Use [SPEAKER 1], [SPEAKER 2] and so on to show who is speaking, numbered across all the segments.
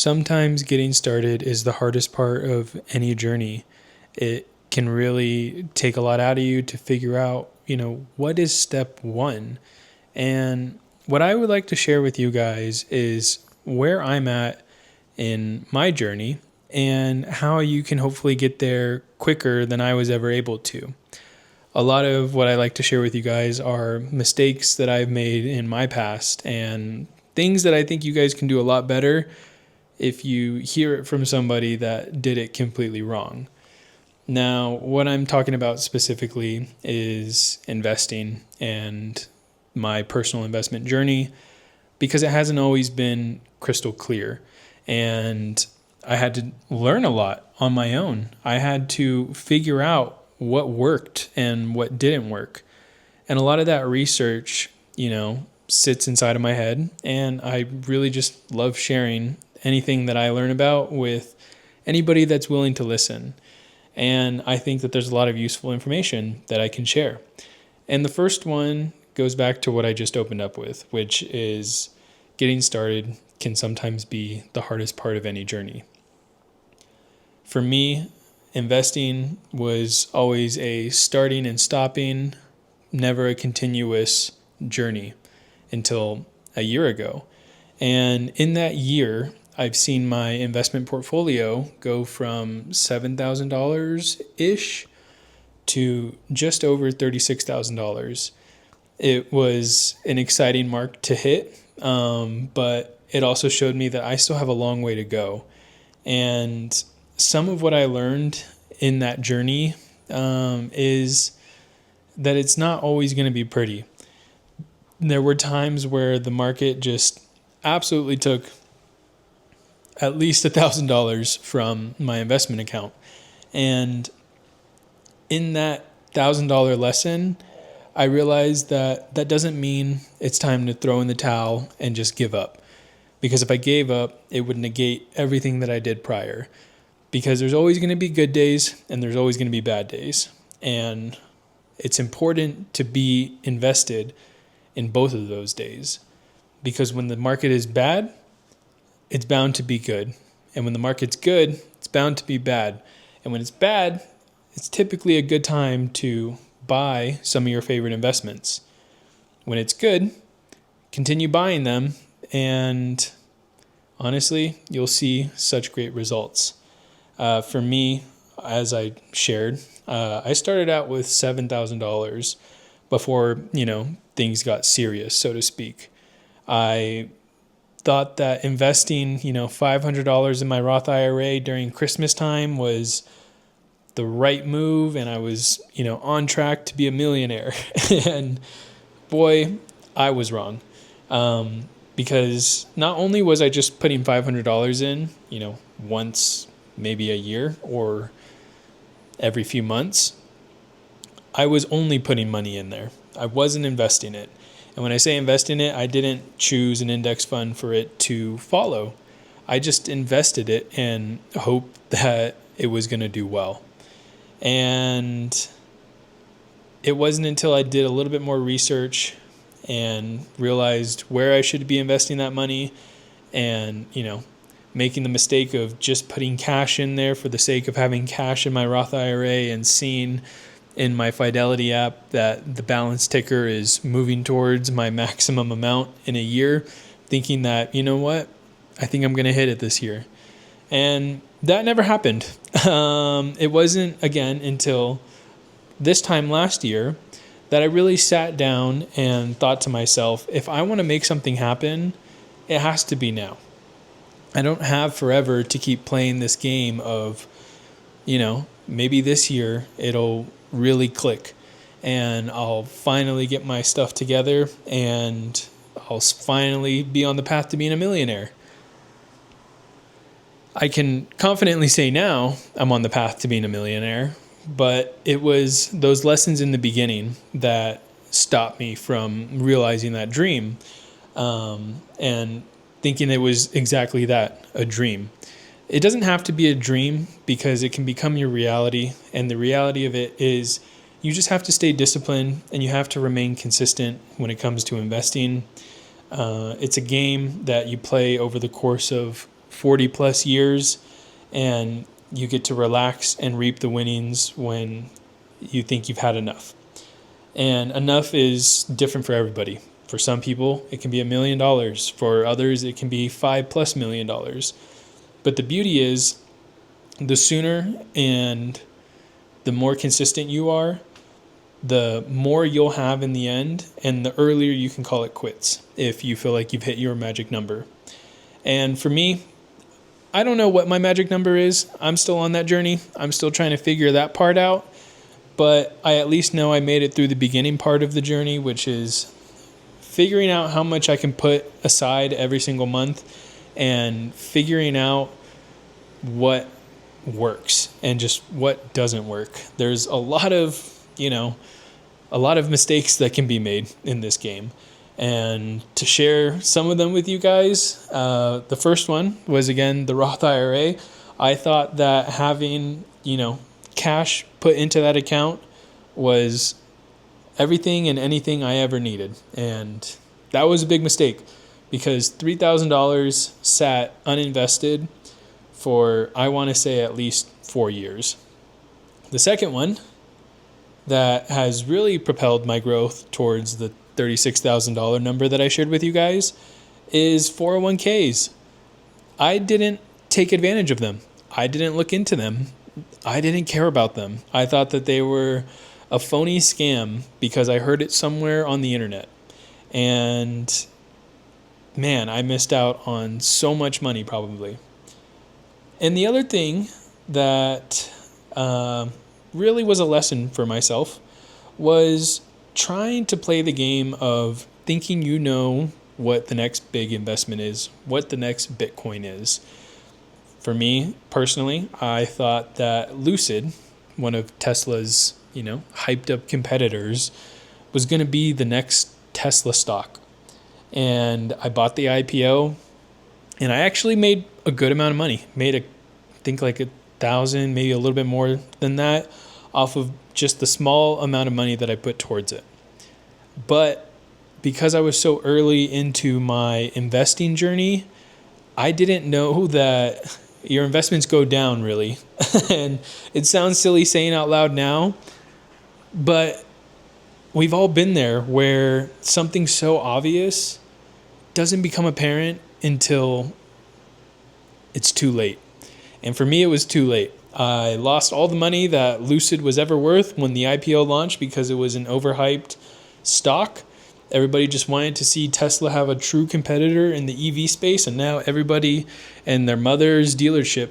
[SPEAKER 1] Sometimes getting started is the hardest part of any journey. It can really take a lot out of you to figure out, what is step one. And what I would like to share with you guys is where I'm at in my journey and how you can hopefully get there quicker than I was ever able to. A lot of what I like to share with you guys are mistakes that I've made in my past and things that I think you guys can do a lot better if you hear it from somebody that did it completely wrong. Now, what I'm talking about specifically is investing and my personal investment journey, because it hasn't always been crystal clear. And I had to learn a lot on my own. I had to figure out what worked and what didn't work. And a lot of that research, sits inside of my head. And I really just love sharing anything that I learn about with anybody that's willing to listen. And I think that there's a lot of useful information that I can share. And the first one goes back to what I just opened up with, which is getting started can sometimes be the hardest part of any journey. For me, investing was always a starting and stopping, never a continuous journey until a year ago. And in that year, I've seen my investment portfolio go from $7,000-ish to just over $36,000. It was an exciting mark to hit, but it also showed me that I still have a long way to go. And some of what I learned in that journey is that it's not always going to be pretty. There were times where the market just absolutely took at least $1,000 from my investment account. And in that $1,000 lesson, I realized that doesn't mean it's time to throw in the towel and just give up. Because if I gave up, it would negate everything that I did prior. Because there's always going to be good days and there's always going to be bad days. And it's important to be invested in both of those days. Because when the market is bad, it's bound to be good. And when the market's good, it's bound to be bad. And when it's bad, it's typically a good time to buy some of your favorite investments. When it's good, continue buying them. And honestly, you'll see such great results. For me, as I shared, I started out with $7,000 before, things got serious, so to speak. I thought that investing, $500 in my Roth IRA during Christmas time was the right move, and I was, on track to be a millionaire. And boy, I was wrong. Because not only was I just putting $500 in, once maybe a year or every few months, I was only putting money in there. I wasn't investing it. And when I say invest in it, I didn't choose an index fund for it to follow. I just invested it and hoped that it was going to do well. And it wasn't until I did a little bit more research and realized where I should be investing that money and, making the mistake of just putting cash in there for the sake of having cash in my Roth IRA and seeing in my Fidelity app that the balance ticker is moving towards my maximum amount in a year, thinking that, I think I'm going to hit it this year. And that never happened. It wasn't, again, until this time last year that I really sat down and thought to myself, if I want to make something happen, it has to be now. I don't have forever to keep playing this game of, maybe this year it'll really click and I'll finally get my stuff together and I'll finally be on the path to being a millionaire. I can confidently say now I'm on the path to being a millionaire, but it was those lessons in the beginning that stopped me from realizing that dream and thinking it was exactly that, a dream. It doesn't have to be a dream because it can become your reality. And the reality of it is you just have to stay disciplined and you have to remain consistent when it comes to investing. It's a game that you play over the course of 40 plus years, and you get to relax and reap the winnings when you think you've had enough. And enough is different for everybody. For some people, it can be $1 million. For others, it can be $5+ million. But the beauty is, the sooner and the more consistent you are, the more you'll have in the end, and the earlier you can call it quits if you feel like you've hit your magic number. And for me, I don't know what my magic number is. I'm still on that journey. I'm still trying to figure that part out. But I at least know I made it through the beginning part of the journey, which is figuring out how much I can put aside every single month and figuring out what works and just what doesn't work. There's a lot of mistakes that can be made in this game. And to share some of them with you guys, the first one was, again, the Roth IRA. I thought that having, cash put into that account was everything and anything I ever needed. And that was a big mistake, because $3,000 sat uninvested for, I want to say, at least 4 years. The second one that has really propelled my growth towards the $36,000 number that I shared with you guys is 401ks. I didn't take advantage of them. I didn't look into them. I didn't care about them. I thought that they were a phony scam because I heard it somewhere on the internet. And man, I missed out on so much money probably. And the other thing that really was a lesson for myself was trying to play the game of thinking you know what the next big investment is, what the next Bitcoin is. For me, personally, I thought that Lucid, one of Tesla's, hyped up competitors, was going to be the next Tesla stock. And I bought the IPO, and I actually made a good amount of money. Made I think like $1,000, maybe a little bit more than that, off of just the small amount of money that I put towards it. But because I was so early into my investing journey, I didn't know that your investments go down, really. And it sounds silly saying out loud now, but we've all been there where something so obvious doesn't become apparent until it's too late. And for me, it was too late. I lost all the money that Lucid was ever worth when the IPO launched because it was an overhyped stock. Everybody just wanted to see Tesla have a true competitor in the EV space, and now everybody and their mother's dealership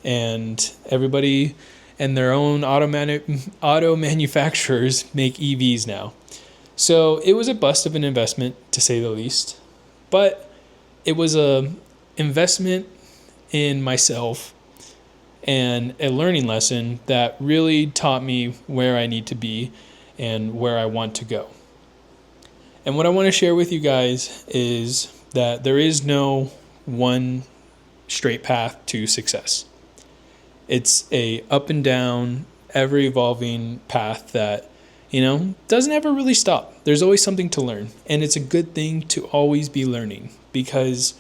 [SPEAKER 1] and everybody and their own auto manufacturers make EVs now. So it was a bust of an investment, to say the least. But it was a investment in myself and a learning lesson that really taught me where I need to be and where I want to go. And what I want to share with you guys is that there is no one straight path to success. It's a up and down, ever evolving path that, doesn't ever really stop. There's always something to learn. And it's a good thing to always be learning, because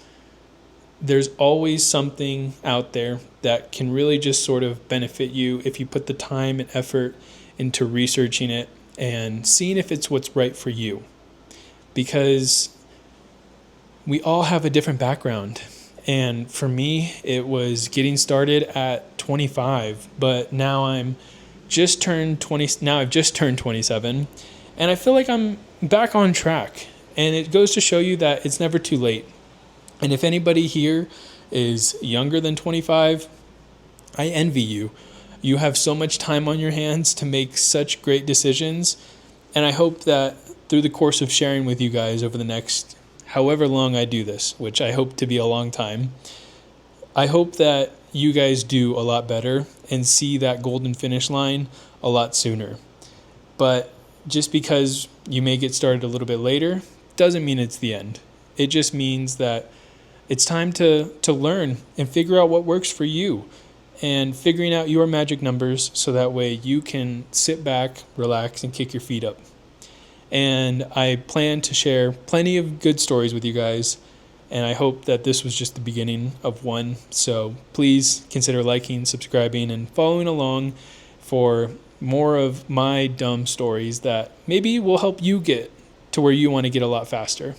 [SPEAKER 1] there's always something out there that can really just sort of benefit you if you put the time and effort into researching it and seeing if it's what's right for you. Because we all have a different background. And for me, it was getting started at 25, but now I've just turned 27, and I feel like I'm back on track. And it goes to show you that it's never too late. And if anybody here is younger than 25, I envy you. You have so much time on your hands to make such great decisions. And I hope that through the course of sharing with you guys over the next however long I do this, which I hope to be a long time, I hope that you guys do a lot better and see that golden finish line a lot sooner. But just because you may get started a little bit later doesn't mean it's the end. It just means that it's time to learn and figure out what works for you, and figuring out your magic numbers so that way you can sit back, relax, and kick your feet up. And I plan to share plenty of good stories with you guys And I hope that this was just the beginning of one. So please consider liking, subscribing, and following along for more of my dumb stories that maybe will help you get to where you want to get a lot faster.